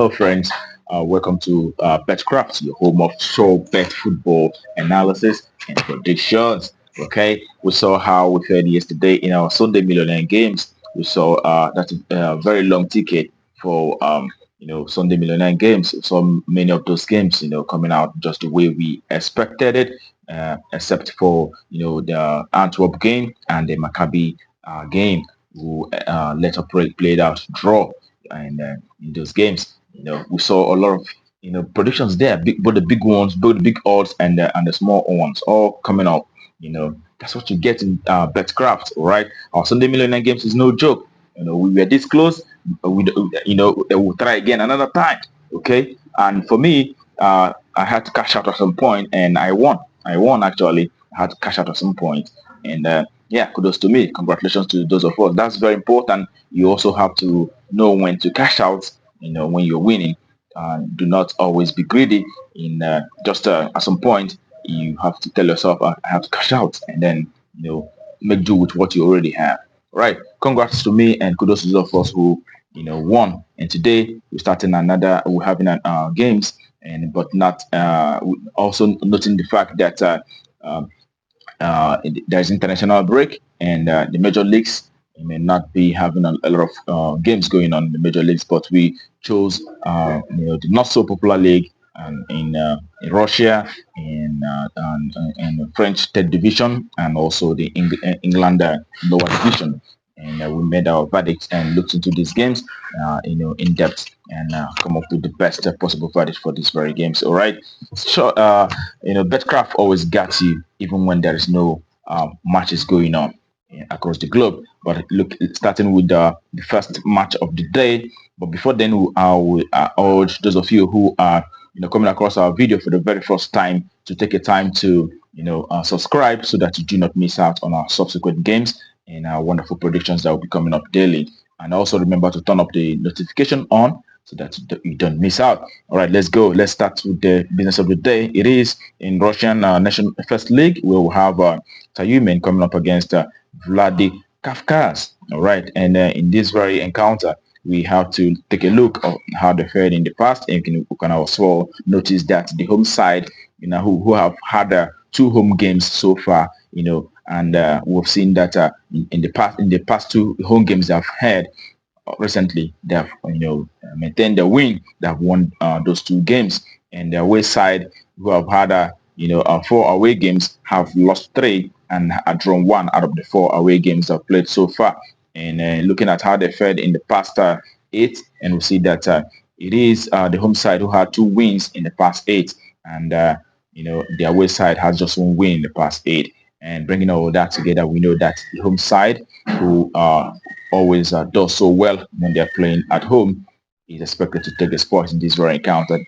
Friends. Welcome to Betkraft, your home of sure bet football analysis and predictions. Okay, we saw how we fared yesterday in our Sunday Millionaire games. We saw that very long ticket for Sunday Millionaire games. We saw many of those games coming out just the way we expected it, except for the Antwerp game and the Maccabi game, who later played out draw and in those games. We saw a lot of predictions there, both the big ones, both the big odds and the small ones, all coming up. That's what you get in Betcraft, all right? Our Sunday Millionaire games is no joke. We were this close. We'll try again another time, okay? And for me, I had to cash out at some point, and I won. I won actually. I had to cash out at some point, and yeah, kudos to me. Congratulations to those of us. That's very important. You also have to know when to cash out. When you're winning, do not always be greedy. In just at some point, you have to tell yourself, I have to cash out, and then make do with what you already have. All right. Congrats to me, and kudos to those of us who won. And today we're starting another. We're having games, and but not also noting the fact that. There's international break and the major leagues may not be having a lot of games going on in the major leagues, but we chose the not so popular league in Russia and the French third division and also the England lower division. And we made our verdict and looked into these games, in depth, and come up with the best possible verdict for these very games. All right. So, Betcraft always got you, even when there is no matches going on across the globe. But look, starting with the first match of the day. But before then, we urge those of you who are coming across our video for the very first time to take a time to subscribe so that you do not miss out on our subsequent games and our wonderful predictions that will be coming up daily. And also remember to turn up the notification on so that you don't miss out. All right, let's go. Let's start with the business of the day. It is in Russian Nation First League. We'll have Tayumen coming up against Vladi Kafkas. All right, and in this very encounter, we have to take a look at how they fared in the past, and we can also notice that the home side, who have had two home games so far, and we've seen that in the past two home games they've had recently, they have maintained the win. They have won those two games, and the away side, who have had four away games, have lost three and drawn one out of the four away games they've played so far. And looking at how they fared in the past eight, and we see that it is the home side who had two wins in the past eight, and the away side has just one win in the past eight. And bringing all that together, we know that the home side, who always does so well when they're playing at home, is expected to take the spot in this very encounter.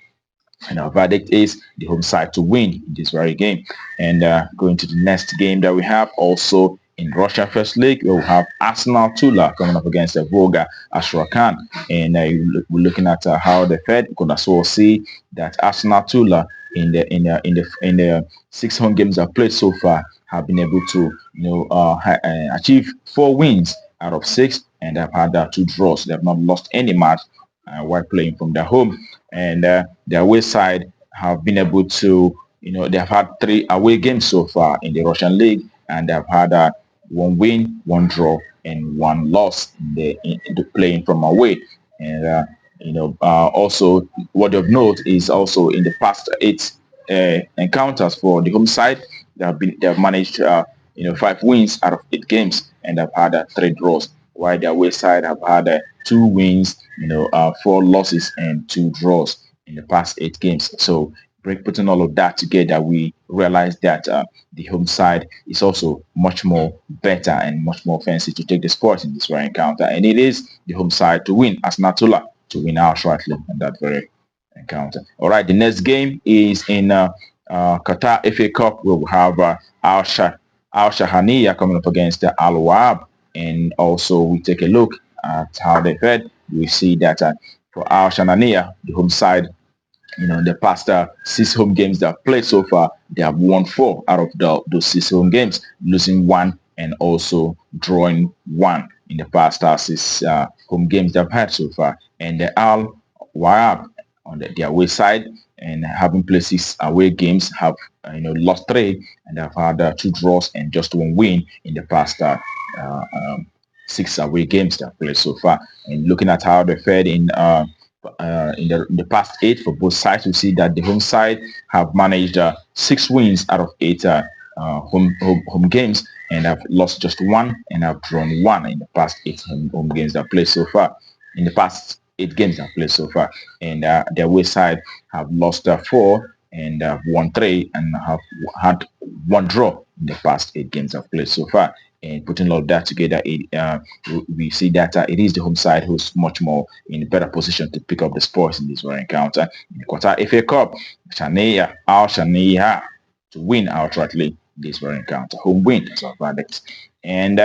And our verdict is the home side to win in this very game. And going to the next game that we have, also in Russia First League, we'll have Arsenal Tula coming up against the Volga Astrakhan. And we're looking at how they fared. We can also see that Arsenal Tula in the six home games I've played so far have been able to achieve four wins out of six, and they've had two draws. They have not lost any match while playing from their home, and their away side have been able to they have had three away games so far in the Russian league, and they've had one win, one draw, and one loss in the playing from away. And also what of note is also in the past eight encounters for the home side, they have managed five wins out of eight games, and they've had three draws, while the away side have had two wins, four losses and two draws in the past eight games. So putting all of that together, we realize that the home side is also much more better and much more fancy to take the sport in this very encounter, and it is the home side to win, as Natula to win outrightly in that very encounter. All right, the next game is in Qatar FA Cup. We'll have Al Shahaniya coming up against Al Wahab, and also we take a look at how they fared. We see that for Al Shahaniya, the home side, the past six home games they have played so far, they have won four out of those six home games, losing one and also drawing one in the past six home games they've had so far. And Al Wahab on the away side, and having played 6 away games, have lost 3, and have had 2 draws and just 1 win in the past 6 away games they've played so far. And looking at how they fared in the past 8 for both sides, we see that the home side have managed 6 wins out of 8 home games, and have lost just 1 and have drawn 1 in the past 8 home games they've played so far. In the past 8 games they've played so far, and their away side have lost 4 and won 3 and have had 1 draw in the past 8 games they've played so far. And putting all of that together, we see that it is the home side who's much more in a better position to pick up the spoils in this very encounter. In the Qatar FA Cup, Shania to win outrightly this very encounter. Home win as our verdict. And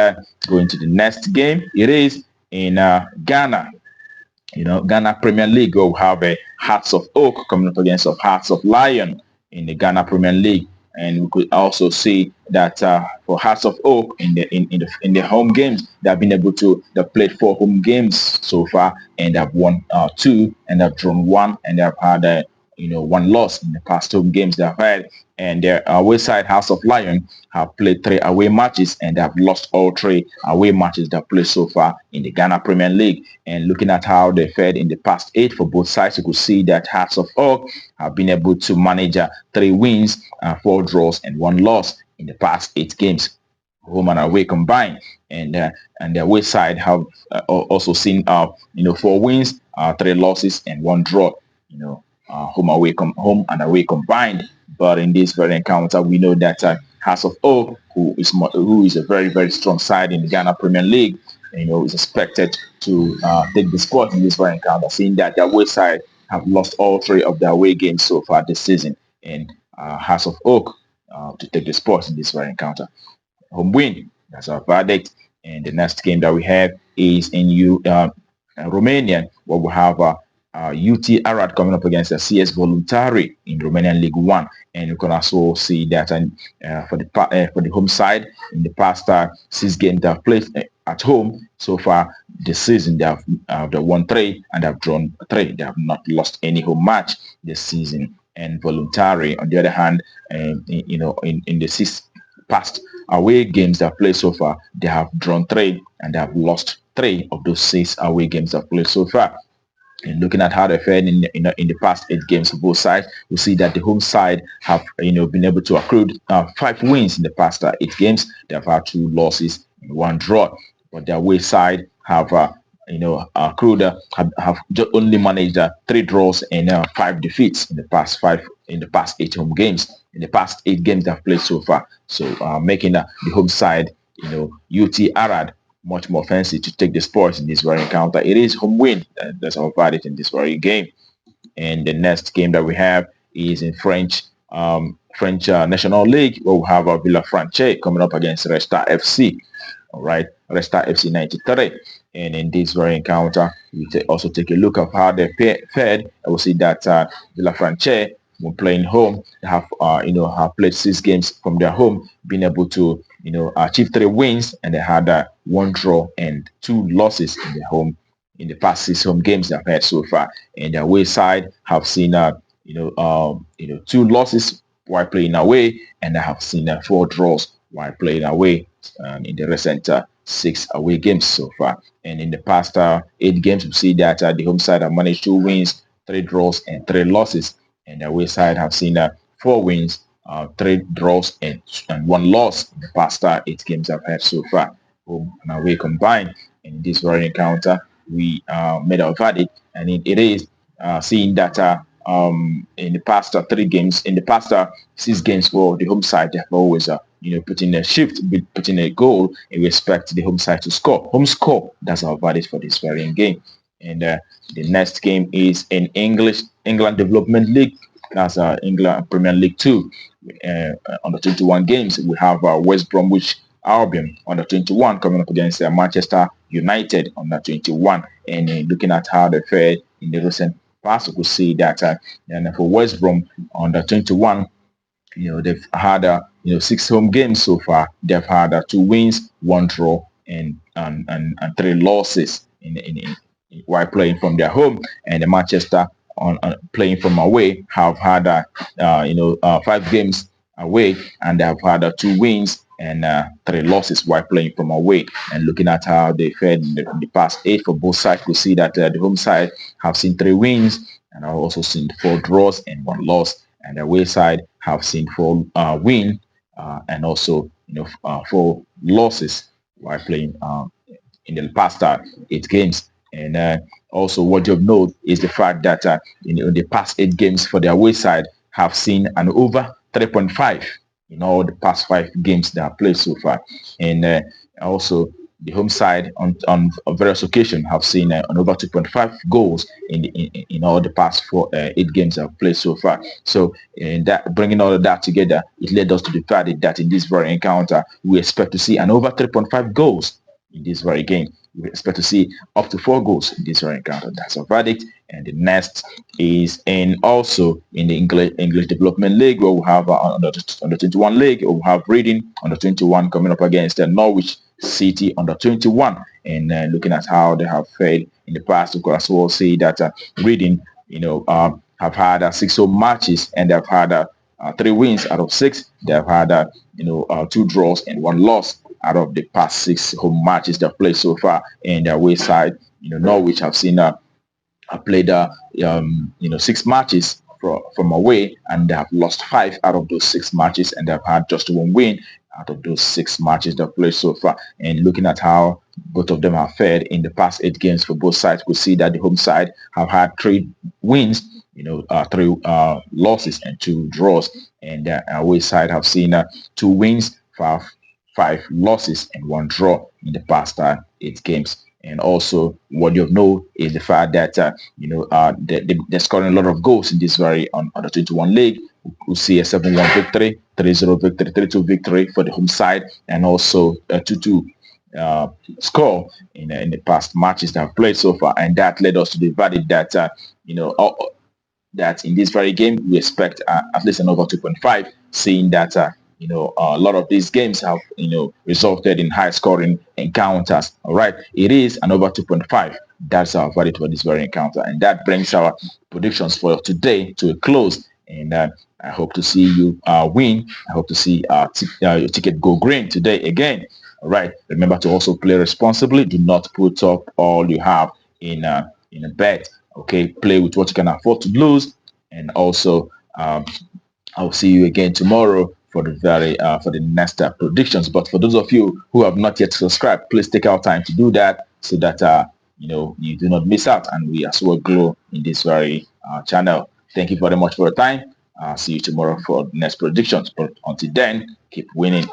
going to the next game, it is in Ghana. Ghana Premier League will have a Hearts of Oak coming up against Hearts of Lion in the Ghana Premier League. And we could also see that for Hearts of Oak in the home games, they have been able to. They've played 4 home games so far, and they've won 2, and they've drawn 1, and they've had 1 loss in the past home games they've had. And their away side, House of Lion, have played 3 away matches, and they have lost all 3 away matches they've played so far in the Ghana Premier League. And looking at how they fared in the past 8 for both sides, you could see that Hearts of Oak have been able to manage 3 wins, 4 draws, and 1 loss in the past 8 games, home and away combined. And the away side have also seen 4 wins, 3 losses, and 1 draw. Home and away combined. But in this very encounter, we know that House of Oak, who is a very, very strong side in the Ghana Premier League, is expected to take the spot in this very encounter, seeing that their away side have lost all 3 of their away games so far this season, and House of Oak to take the spot in this very encounter. Home win, that's our verdict. And the next game that we have is in Romania, where we have UT Arad coming up against the CS Voluntari in Romanian League One, and you can also see that for the home side in the past 6 games they have played at home so far this season, they have won 3 and have drawn 3. They have not lost any home match this season. And Voluntari, on the other hand, in the 6 past away games they've played so far, they have drawn 3 and they have lost 3 of those 6 away games they've played so far. And looking at how they fared in the past 8 games for both sides, we see that the home side have been able to accrue 5 wins in the past 8 games. They have had 2 losses and 1 draw, but their away side have accrued have just only managed 3 draws and 5 defeats in the past 8 home games. In the past 8 games they've played so far, so making the home side, UT Arad, much more fancy to take the spoils in this very encounter. It is home win. That's our verdict in this very game. And the next game that we have is in French National League, where we have Villafranche coming up against Resta FC. All right, Resta FC 93. And in this very encounter, we also take a look at how they fared. And we'll see that Villafranche, when playing home, they have played 6 games from their home, been able to achieve 3 wins, and they had 1 draw and 2 losses in the past 6 home games they've had so far. And their away side have seen 2 losses while playing away, and they have seen 4 draws while playing away in the recent 6 away games so far. And in the past 8 games, we see that the home side have managed 2 wins, 3 draws, and 3 losses. And the away side have seen 4 wins, 3 draws, and 1 loss in the past 8 games I've had so far, home and away combined. And in this very encounter, we made our verdict, and it is seeing that in the past 3 games, in the past 6 games for the home side, they have always put in a shift, put in a goal, and we expect the home side to score. Home score, that's our verdict for this very game. And the next game is in England Development League. That's England Premier League 2. Under 21 games, we have West Bromwich Albion under 21 coming up against Manchester United under 21. And looking at how they fared in the recent past, we could see that and for West Brom under 21, they've had 6 home games so far. They've had 2 wins, 1 draw, and 3 losses while playing from their home, and the Manchester on playing from away have had 5 games away, and they have had 2 wins and 3 losses while playing from away. And looking at how they fared in the past 8 for both sides, we see that the home side have seen 3 wins and have also seen 4 draws and 1 loss, and the away side have seen 4 wins and also 4 losses while playing in the past 8 games. And also, what you note is the fact that in the past 8 games for the away side have seen an over 3.5 in all the past 5 games they have played so far. And also, the home side on various occasions have seen an over 2.5 goals in all the past 8 games they have played so far. So, in that, bringing all of that together, it led us to the verdict that in this very encounter, we expect to see an over 3.5 goals in this very game. We expect to see up to 4 goals in this very encounter. That's our verdict. And the next is also in the English Development League, where we have under 21 league. We have Reading under 21 coming up against Norwich City under 21. And looking at how they have fared in the past, we could as well say that Reading, have had 6 home matches, and they've had 3 wins out of 6. They've had 2 draws and 1 loss out of the past 6 home matches they've played so far. And their away side, Norwich have seen played 6 matches from away, and they have lost 5 out of those 6 matches, and they've had just 1 win out of those 6 matches they've played so far. And looking at how both of them have fared in the past 8 games for both sides, we see that the home side have had 3 wins, 3 losses and 2 draws, and the away side have seen 2 wins, 5 losses and 1 draw in the past 8 games. And also, what you know is the fact that they're scoring a lot of goals in this very under 21 league. We see a 7-1 victory, 3-0 victory, 3-2 victory for the home side, and also a 2-2 score in the past matches that have played so far. And that led us to the verdict that that in this very game we expect at least an over 2.5, seeing that a lot of these games have resulted in high scoring encounters. All right, it is an over 2.5. That's our verdict for this very encounter, and that brings our predictions for today to a close. And I hope to see you win. I hope to see your ticket go green today again. All right, remember to also play responsibly. Do not put up all you have in a bet. Okay, play with what you can afford to lose. And also, I'll see you again tomorrow for the next predictions. But for those of you who have not yet subscribed, please take our time to do that, so that you do not miss out, and we as well grow in this very channel. Thank you very much for your time. See you tomorrow for the next predictions. But until then, keep winning.